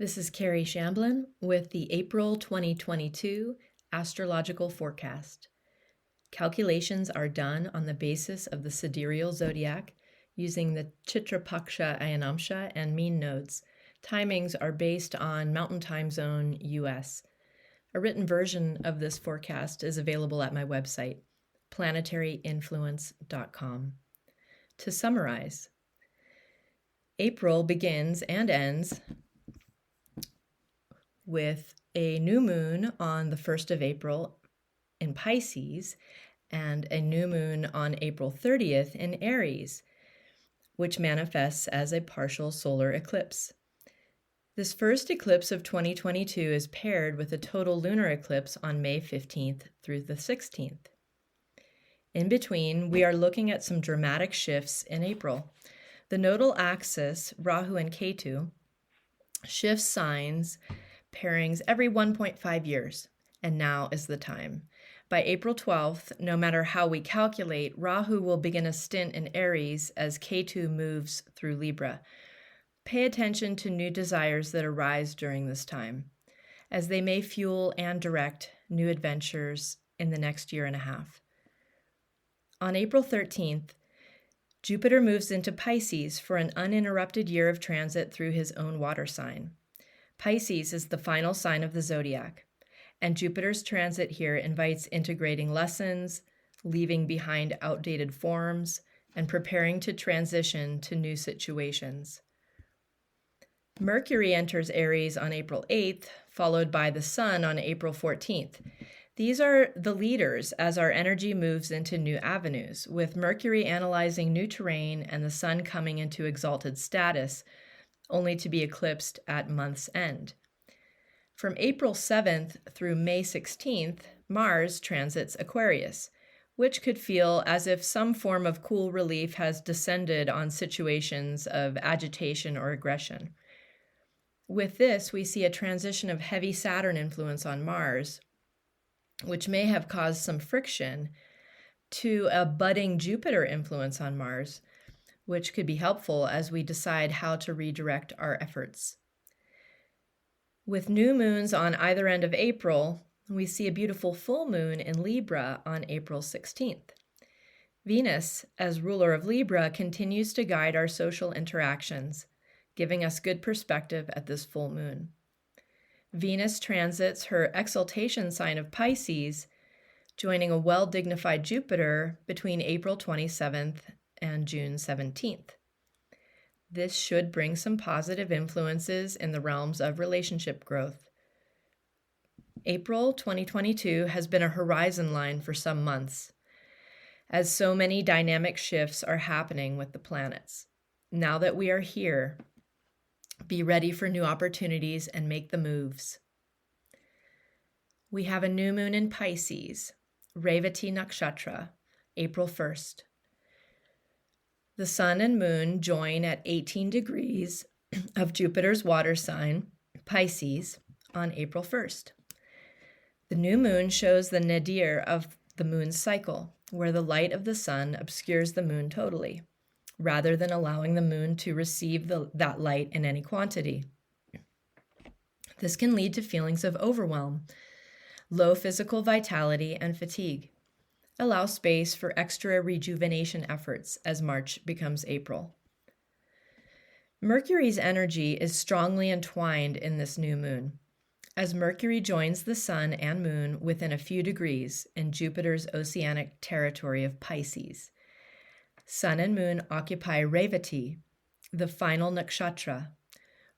This is Kerry Shamblin with the April 2022 Astrological Forecast. Calculations are done on the basis of the sidereal zodiac using the Chitrapaksha Ayanamsha and mean nodes. Timings are based on Mountain Time Zone US. A written version of this forecast is available at my website, planetaryinfluence.com. To summarize, April begins and ends with a new moon on the 1st of April in Pisces and a new moon on April 30th in Aries, which manifests as a partial solar eclipse. This first eclipse of 2022 is paired with a total lunar eclipse on May 15th through the 16th. In between, we are looking at some dramatic shifts in April. The nodal axis, Rahu and Ketu, shifts signs pairings every 1.5 years, and now is the time. By April 12th, no matter how we calculate, Rahu will begin a stint in Aries as Ketu moves through Libra. Pay attention to new desires that arise during this time, as they may fuel and direct new adventures in the next year and a half. On April 13th, Jupiter moves into Pisces for an uninterrupted year of transit through his own water sign. Pisces is the final sign of the zodiac, and Jupiter's transit here invites integrating lessons, leaving behind outdated forms, and preparing to transition to new situations. Mercury enters Aries on April 8th, followed by the Sun on April 14th. These are the leaders as our energy moves into new avenues, with Mercury analyzing new terrain and the Sun coming into exalted status, only to be eclipsed at month's end. From April 7th through May 16th, Mars transits Aquarius, which could feel as if some form of cool relief has descended on situations of agitation or aggression. With this, we see a transition of heavy Saturn influence on Mars, which may have caused some friction, to a budding Jupiter influence on Mars, which could be helpful as we decide how to redirect our efforts. With new moons on either end of April, we see a beautiful full moon in Libra on April 16th. Venus, as ruler of Libra, continues to guide our social interactions, giving us good perspective at this full moon. Venus transits her exaltation sign of Pisces, joining a well-dignified Jupiter between April 27th and June 17th. This should bring some positive influences in the realms of relationship growth. April 2022 has been a horizon line for some months, as so many dynamic shifts are happening with the planets. Now that we are here, be ready for new opportunities and make the moves. We have a new moon in Pisces, Revati Nakshatra, April 1st. The Sun and Moon join at 18 degrees of Jupiter's water sign, Pisces, on April 1st. The new moon shows the nadir of the moon's cycle, where the light of the sun obscures the moon totally, rather than allowing the moon to receive that light in any quantity. This can lead to feelings of overwhelm, low physical vitality, and fatigue. Allow space for extra rejuvenation efforts as March becomes April. Mercury's energy is strongly entwined in this new moon, as Mercury joins the Sun and Moon within a few degrees in Jupiter's oceanic territory of Pisces. Sun and Moon occupy Revati, the final nakshatra,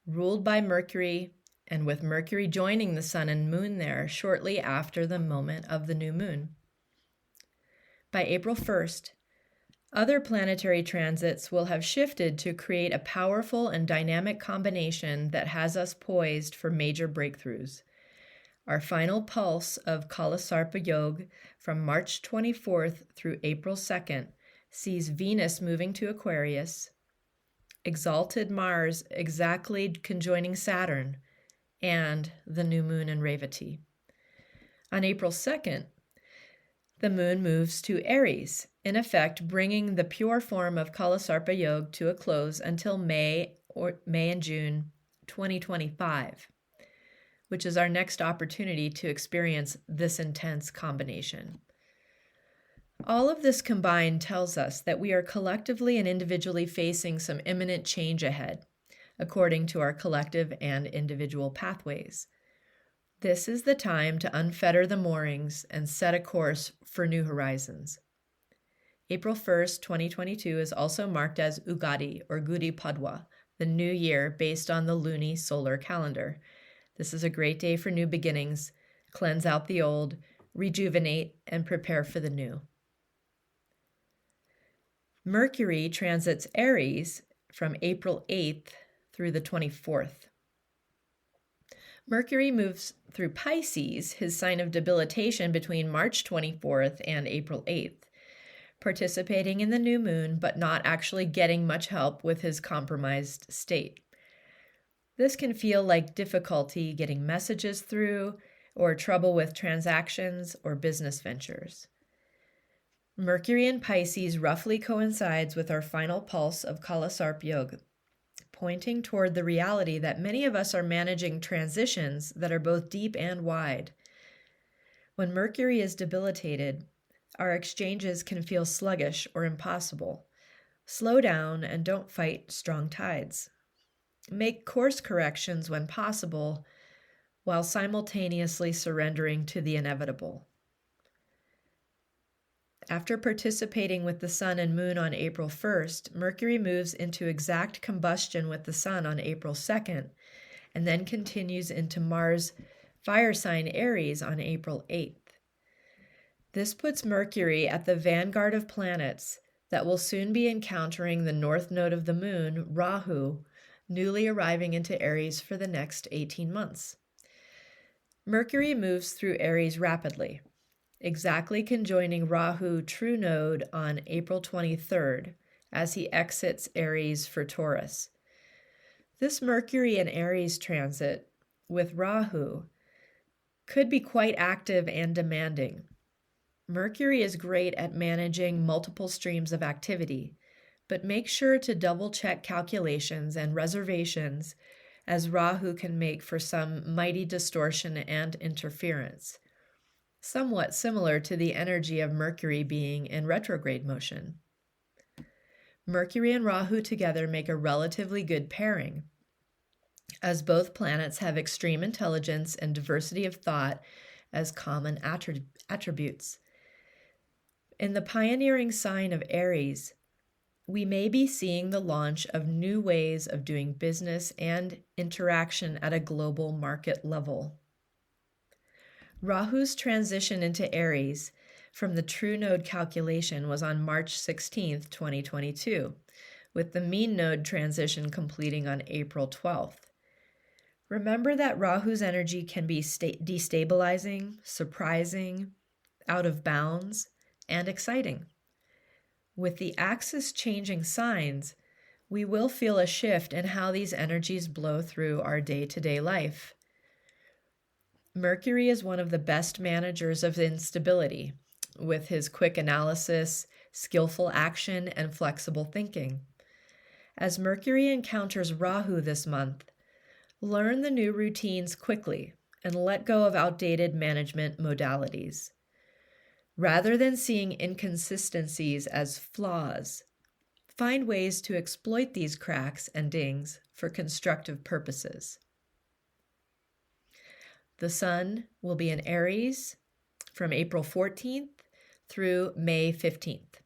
ruled by Mercury, and with Mercury joining the Sun and Moon there shortly after the moment of the new moon. By April 1st, other planetary transits will have shifted to create a powerful and dynamic combination that has us poised for major breakthroughs. Our final pulse of Kalasarpa Yoga from March 24th through April 2nd sees Venus moving to Aquarius, exalted Mars exactly conjoining Saturn, and the new moon in Revati. On April 2nd, the moon moves to Aries, in effect bringing the pure form of Kalasarpa Yoga to a close until May and June 2025, which is our next opportunity to experience this intense combination. All of this combined tells us that we are collectively and individually facing some imminent change ahead, according to our collective and individual pathways. This is the time to unfetter the moorings and set a course for new horizons. April 1st, 2022 is also marked as Ugadi or Gudi Padwa, the new year based on the Luni solar calendar. This is a great day for new beginnings, cleanse out the old, rejuvenate, and prepare for the new. Mercury transits Aries from April 8th through the 24th. Mercury moves through Pisces, his sign of debilitation, between March 24th and April 8th, participating in the new moon but not actually getting much help with his compromised state. This can feel like difficulty getting messages through, or trouble with transactions or business ventures. Mercury in Pisces roughly coincides with our final pulse of Kalasarp Yoga, pointing toward the reality that many of us are managing transitions that are both deep and wide. When Mercury is debilitated, our exchanges can feel sluggish or impossible. Slow down and don't fight strong tides. Make course corrections when possible, while simultaneously surrendering to the inevitable. After participating with the Sun and Moon on April 1st, Mercury moves into exact combustion with the Sun on April 2nd, and then continues into Mars' fire sign Aries on April 8th. This puts Mercury at the vanguard of planets that will soon be encountering the north node of the Moon, Rahu, newly arriving into Aries for the next 18 months. Mercury moves through Aries rapidly, exactly conjoining Rahu true node on April 23rd as he exits Aries for Taurus. This Mercury and Aries transit with Rahu could be quite active and demanding. Mercury is great at managing multiple streams of activity, but make sure to double-check calculations and reservations, as Rahu can make for some mighty distortion and interference, somewhat similar to the energy of Mercury being in retrograde motion. Mercury and Rahu together make a relatively good pairing, as both planets have extreme intelligence and diversity of thought as common attributes. In the pioneering sign of Aries, we may be seeing the launch of new ways of doing business and interaction at a global market level. Rahu's transition into Aries from the true node calculation was on March 16th, 2022, with the mean node transition completing on April 12th. Remember that Rahu's energy can be destabilizing, surprising, out of bounds, and exciting. With the axis changing signs, we will feel a shift in how these energies blow through our day-to-day life. Mercury is one of the best managers of instability, with his quick analysis, skillful action, and flexible thinking. As Mercury encounters Rahu this month, learn the new routines quickly and let go of outdated management modalities. Rather than seeing inconsistencies as flaws, find ways to exploit these cracks and dings for constructive purposes. The Sun will be in Aries from April 14th through May 15th.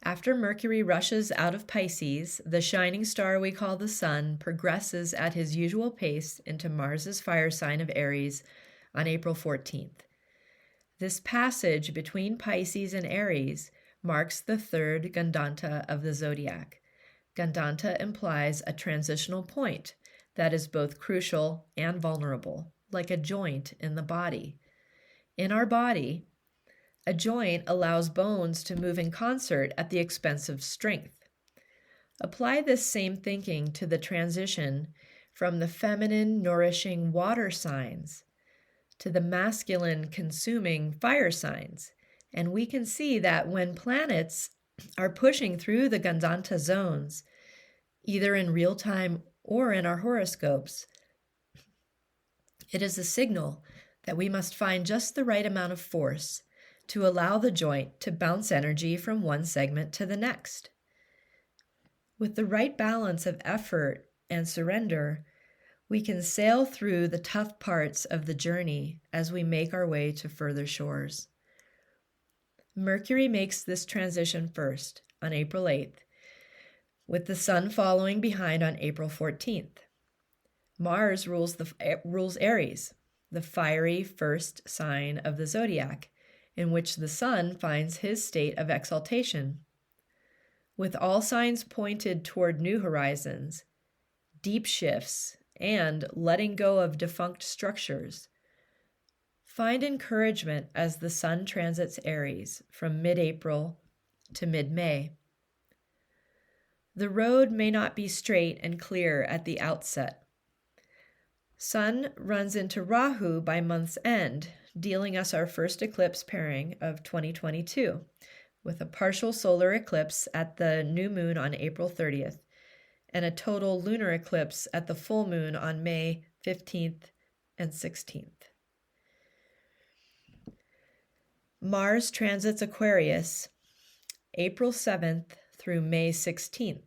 After Mercury rushes out of Pisces, the shining star we call the Sun progresses at his usual pace into Mars's fire sign of Aries on April 14th. This passage between Pisces and Aries marks the third Gandanta of the zodiac. Gandanta implies a transitional point that is both crucial and vulnerable, like a joint in the body. In our body, a joint allows bones to move in concert at the expense of strength. Apply this same thinking to the transition from the feminine, nourishing water signs to the masculine, consuming fire signs. And we can see that when planets are pushing through the Gandanta zones, either in real time or in our horoscopes. It is a signal that we must find just the right amount of force to allow the joint to bounce energy from one segment to the next. With the right balance of effort and surrender, we can sail through the tough parts of the journey as we make our way to further shores. Mercury makes this transition first on April 8th, with the Sun following behind on April 14th. Mars rules Aries, the fiery first sign of the zodiac, in which the Sun finds his state of exaltation. With all signs pointed toward new horizons, deep shifts, and letting go of defunct structures, find encouragement as the Sun transits Aries from mid-April to mid-May. The road may not be straight and clear at the outset. Sun runs into Rahu by month's end, dealing us our first eclipse pairing of 2022, with a partial solar eclipse at the new moon on April 30th, and a total lunar eclipse at the full moon on May 15th and 16th. Mars transits Aquarius April 7th through May 16th.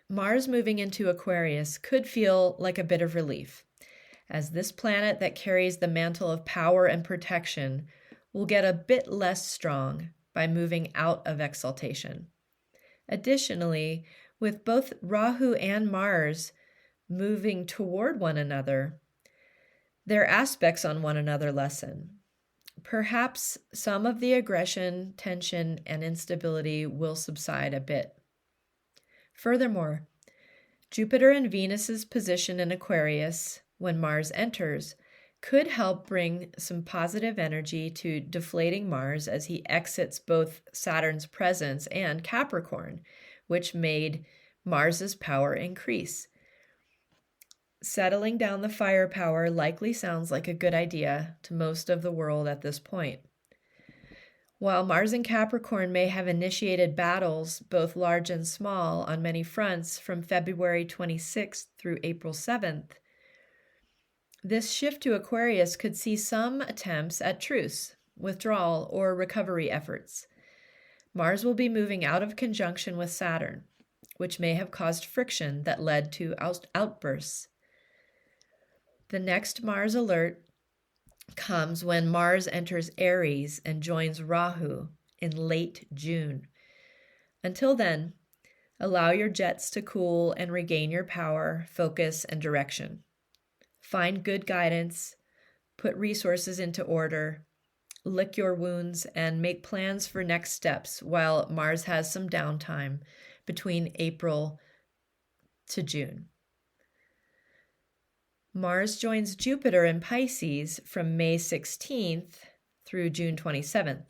Mars moving into Aquarius could feel like a bit of relief, as this planet that carries the mantle of power and protection will get a bit less strong by moving out of exaltation. Additionally, with both Rahu and Mars moving toward one another, their aspects on one another lessen. Perhaps some of the aggression, tension, and instability will subside a bit. Furthermore, Jupiter and Venus's position in Aquarius when Mars enters could help bring some positive energy to deflating Mars as he exits both Saturn's presence and Capricorn, which made Mars's power increase. Settling down the firepower likely sounds like a good idea to most of the world at this point. While Mars and Capricorn may have initiated battles, both large and small, on many fronts from February 26th through April 7th, this shift to Aquarius could see some attempts at truce, withdrawal, or recovery efforts. Mars will be moving out of conjunction with Saturn, which may have caused friction that led to outbursts. The next Mars alert comes when Mars enters Aries and joins Rahu in late June. Until then, allow your jets to cool and regain your power, focus, and direction. Find good guidance, put resources into order, lick your wounds, and make plans for next steps while Mars has some downtime between April to June. Mars joins Jupiter in Pisces from May 16th through June 27th.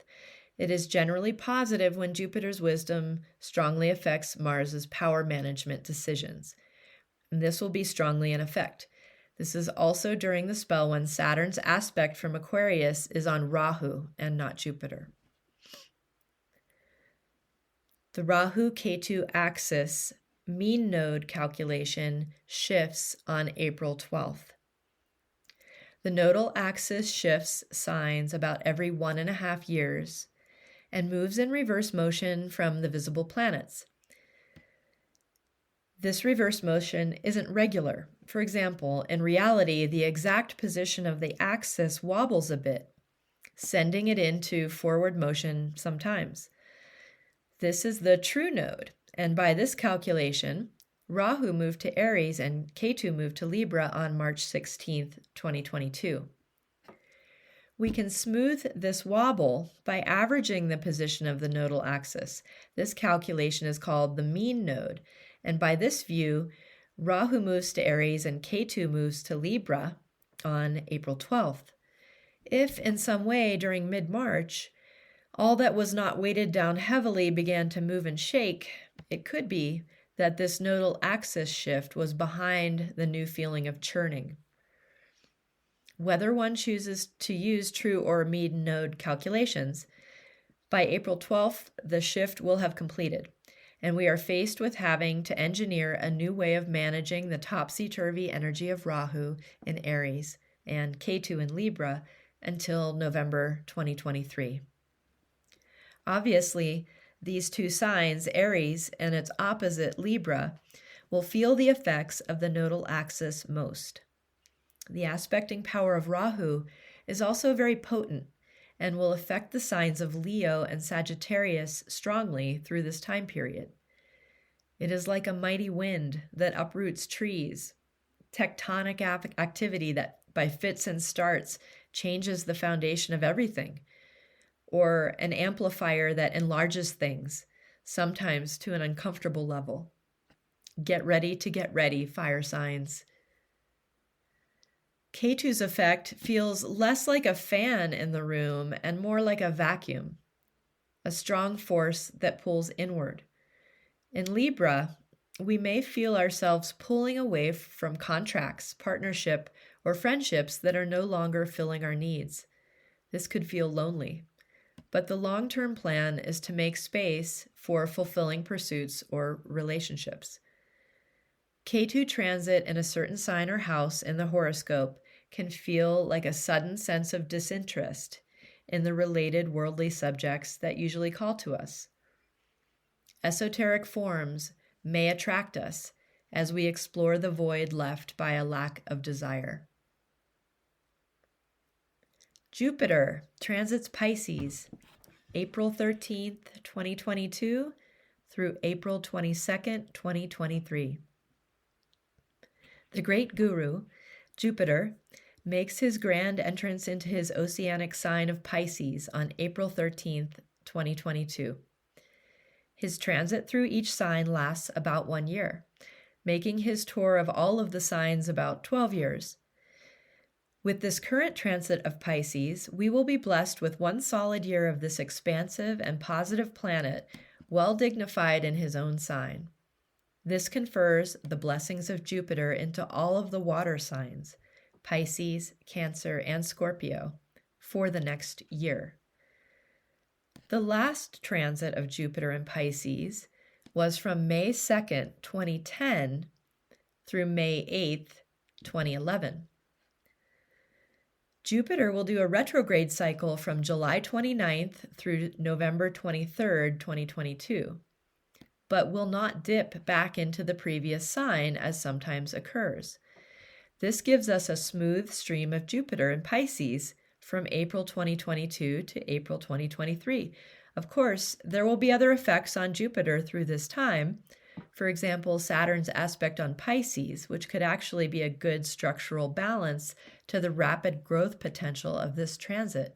It is generally positive when Jupiter's wisdom strongly affects Mars's power management decisions. And this will be strongly in effect. This is also during the spell when Saturn's aspect from Aquarius is on Rahu and not Jupiter. The Rahu-Ketu axis mean node calculation shifts on April 12th. The nodal axis shifts signs about every 1.5 years and moves in reverse motion from the visible planets. This reverse motion isn't regular. For example, in reality, the exact position of the axis wobbles a bit, sending it into forward motion sometimes. This is the true node, and by this calculation, Rahu moved to Aries and Ketu moved to Libra on March 16th, 2022. We can smooth this wobble by averaging the position of the nodal axis. This calculation is called the mean node, and by this view, Rahu moves to Aries and Ketu moves to Libra on April 12th. If in some way during mid-March, all that was not weighted down heavily began to move and shake, it could be that this nodal axis shift was behind the new feeling of churning. Whether one chooses to use true or mean node calculations, by April 12th, the shift will have completed, and we are faced with having to engineer a new way of managing the topsy-turvy energy of Rahu in Aries and Ketu in Libra until November 2023. Obviously, these two signs, Aries and its opposite Libra, will feel the effects of the nodal axis most. The aspecting power of Rahu is also very potent and will affect the signs of Leo and Sagittarius strongly through this time period. It is like a mighty wind that uproots trees, tectonic activity that by fits and starts changes the foundation of everything, or an amplifier that enlarges things, sometimes to an uncomfortable level. Get ready to get ready, fire signs. Ketu's effect feels less like a fan in the room and more like a vacuum, a strong force that pulls inward. In Libra, we may feel ourselves pulling away from contracts, partnership, or friendships that are no longer filling our needs. This could feel lonely, but the long-term plan is to make space for fulfilling pursuits or relationships. Ketu transit in a certain sign or house in the horoscope can feel like a sudden sense of disinterest in the related worldly subjects that usually call to us. Esoteric forms may attract us as we explore the void left by a lack of desire. Jupiter transits Pisces, April 13th, 2022 through April 22nd, 2023. The great guru, Jupiter, makes his grand entrance into his oceanic sign of Pisces on April 13th, 2022. His transit through each sign lasts about 1 year, making his tour of all of the signs about 12 years. With this current transit of Pisces, we will be blessed with 1 solid year of this expansive and positive planet, well dignified in his own sign. This confers the blessings of Jupiter into all of the water signs, Pisces, Cancer, and Scorpio, for the next year. The last transit of Jupiter in Pisces was from May 2nd, 2010 through May 8th, 2011. Jupiter will do a retrograde cycle from July 29th through November 23rd, 2022. But will not dip back into the previous sign as sometimes occurs. This gives us a smooth stream of Jupiter in Pisces from April 2022 to April 2023. Of course, there will be other effects on Jupiter through this time. For example, Saturn's aspect on Pisces, which could actually be a good structural balance to the rapid growth potential of this transit.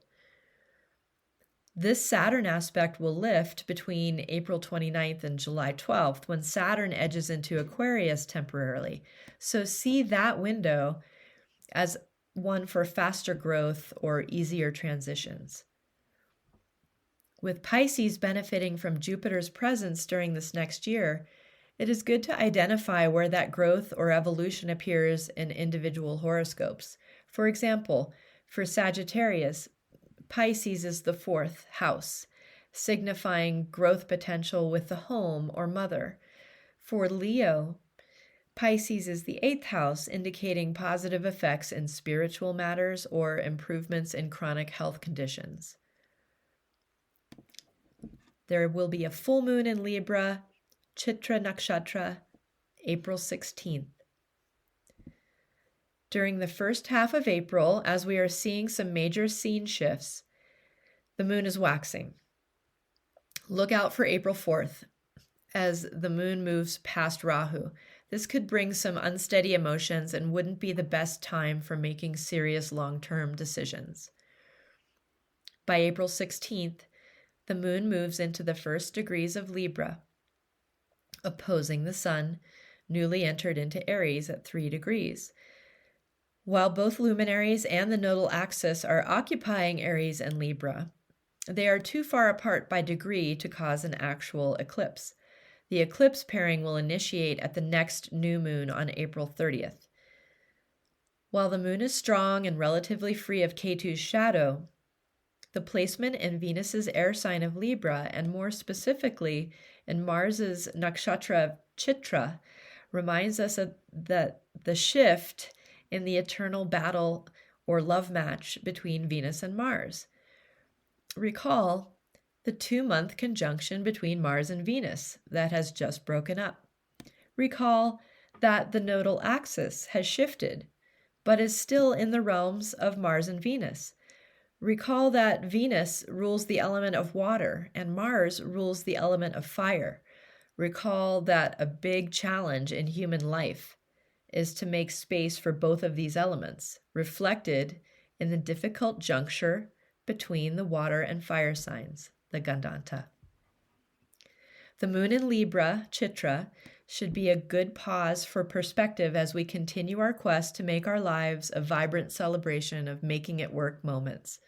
This Saturn aspect will lift between April 29th and July 12th when Saturn edges into Aquarius temporarily. So see that window as one for faster growth or easier transitions. With Pisces benefiting from Jupiter's presence during this next year, it is good to identify where that growth or evolution appears in individual horoscopes. For example, for Sagittarius, Pisces is the 4th house, signifying growth potential with the home or mother. For Leo, Pisces is the 8th house, indicating positive effects in spiritual matters or improvements in chronic health conditions. There will be a full moon in Libra, Chitra Nakshatra, April 16th. During the first half of April, as we are seeing some major scene shifts, the moon is waxing. Look out for April 4th as the moon moves past Rahu. This could bring some unsteady emotions and wouldn't be the best time for making serious long-term decisions. By April 16th, the moon moves into the first degrees of Libra, opposing the sun, newly entered into Aries at 3 degrees. While both luminaries and the nodal axis are occupying Aries and Libra, they are too far apart by degree to cause an actual eclipse. The eclipse pairing will initiate at the next new moon on April 30th. While the moon is strong and relatively free of Ketu's shadow, the placement in Venus's air sign of Libra, and more specifically And Mars's nakshatra Chitra reminds us that the shift in the eternal battle or love match between Venus and Mars. Recall the 2-month conjunction between Mars and Venus that has just broken up. Recall that the nodal axis has shifted, but is still in the realms of Mars and Venus. Recall that Venus rules the element of water and Mars rules the element of fire. Recall that a big challenge in human life is to make space for both of these elements, reflected in the difficult juncture between the water and fire signs, the Gandanta. The moon in Libra, Chitra, should be a good pause for perspective as we continue our quest to make our lives a vibrant celebration of making it work moments.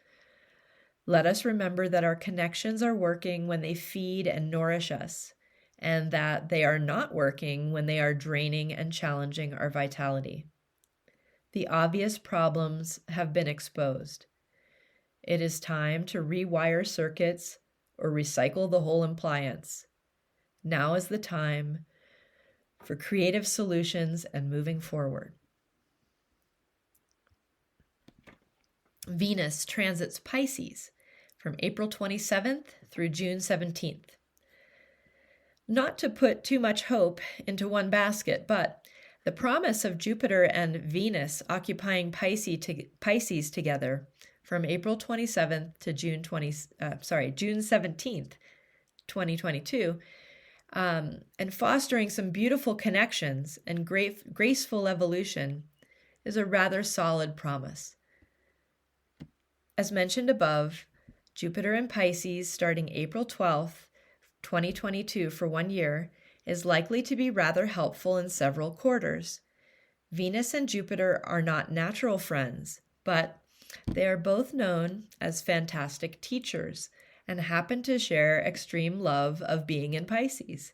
Let us remember that our connections are working when they feed and nourish us, and that they are not working when they are draining and challenging our vitality. The obvious problems have been exposed. It is time to rewire circuits or recycle the whole appliance. Now is the time for creative solutions and moving forward. Venus transits Pisces from April 27th through June 17th. Not to put too much hope into one basket, but the promise of Jupiter and Venus occupying Pisces together from April 27th to June 17th, 2022, and fostering some beautiful connections and graceful evolution is a rather solid promise. As mentioned above, Jupiter in Pisces starting April 12th, 2022 for 1 year is likely to be rather helpful in several quarters. Venus and Jupiter are not natural friends, but they are both known as fantastic teachers and happen to share extreme love of being in Pisces.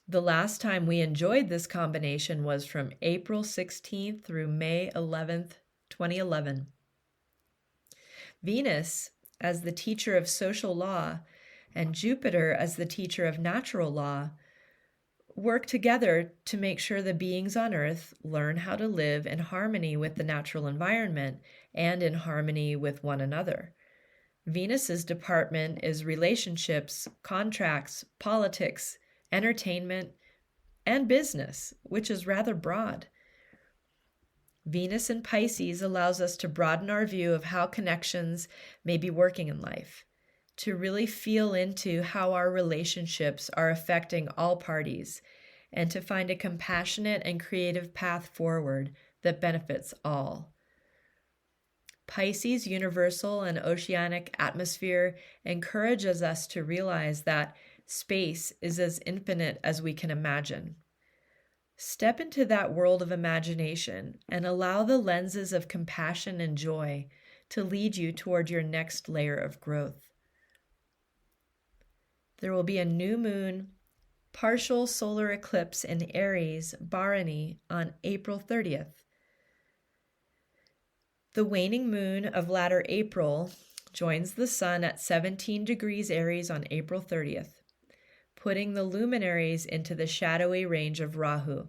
The last time we enjoyed this combination was from April 16th through May 11th, 2011. Venus, as the teacher of social law, and Jupiter, as the teacher of natural law, work together to make sure the beings on Earth learn how to live in harmony with the natural environment and in harmony with one another. Venus's department is relationships, contracts, politics, entertainment, and business, which is rather broad. Venus in Pisces allows us to broaden our view of how connections may be working in life, to really feel into how our relationships are affecting all parties, and to find a compassionate and creative path forward that benefits all. Pisces' universal and oceanic atmosphere encourages us to realize that space is as infinite as we can imagine. Step into that world of imagination and allow the lenses of compassion and joy to lead you toward your next layer of growth. There will be a new moon, partial solar eclipse in Aries, Bharani, on April 30th. The waning moon of latter April joins the sun at 17 degrees Aries on April 30th, putting the luminaries into the shadowy range of Rahu,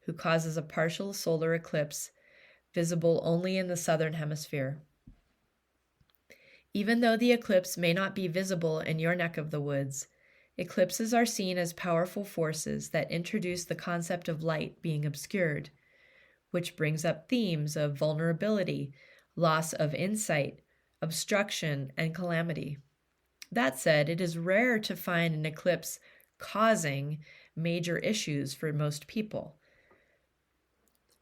who causes a partial solar eclipse visible only in the southern hemisphere. Even though the eclipse may not be visible in your neck of the woods, eclipses are seen as powerful forces that introduce the concept of light being obscured, which brings up themes of vulnerability, loss of insight, obstruction, and calamity. That said, it is rare to find an eclipse causing major issues for most people.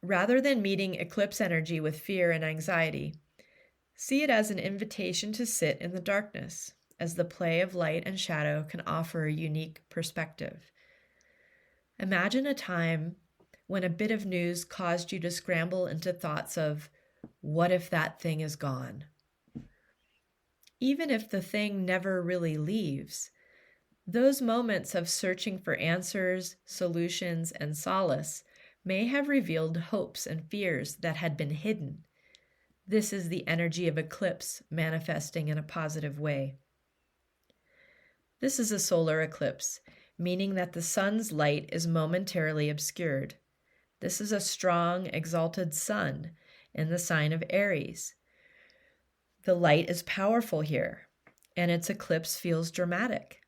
Rather than meeting eclipse energy with fear and anxiety, see it as an invitation to sit in the darkness, as the play of light and shadow can offer a unique perspective. Imagine a time when a bit of news caused you to scramble into thoughts of, what if that thing is gone? Even if the thing never really leaves, those moments of searching for answers, solutions, and solace may have revealed hopes and fears that had been hidden. This is the energy of eclipse manifesting in a positive way. This is a solar eclipse, meaning that the sun's light is momentarily obscured. This is a strong, exalted sun in the sign of Aries. The light is powerful here, and its eclipse feels dramatic.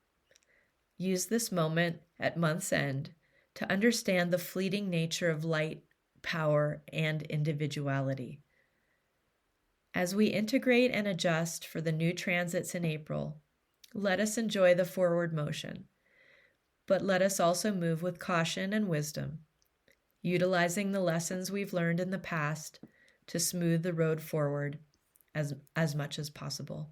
Use this moment at month's end to understand the fleeting nature of light, power, and individuality. As we integrate and adjust for the new transits in April, let us enjoy the forward motion, but let us also move with caution and wisdom, utilizing the lessons we've learned in the past to smooth the road forward as much as possible.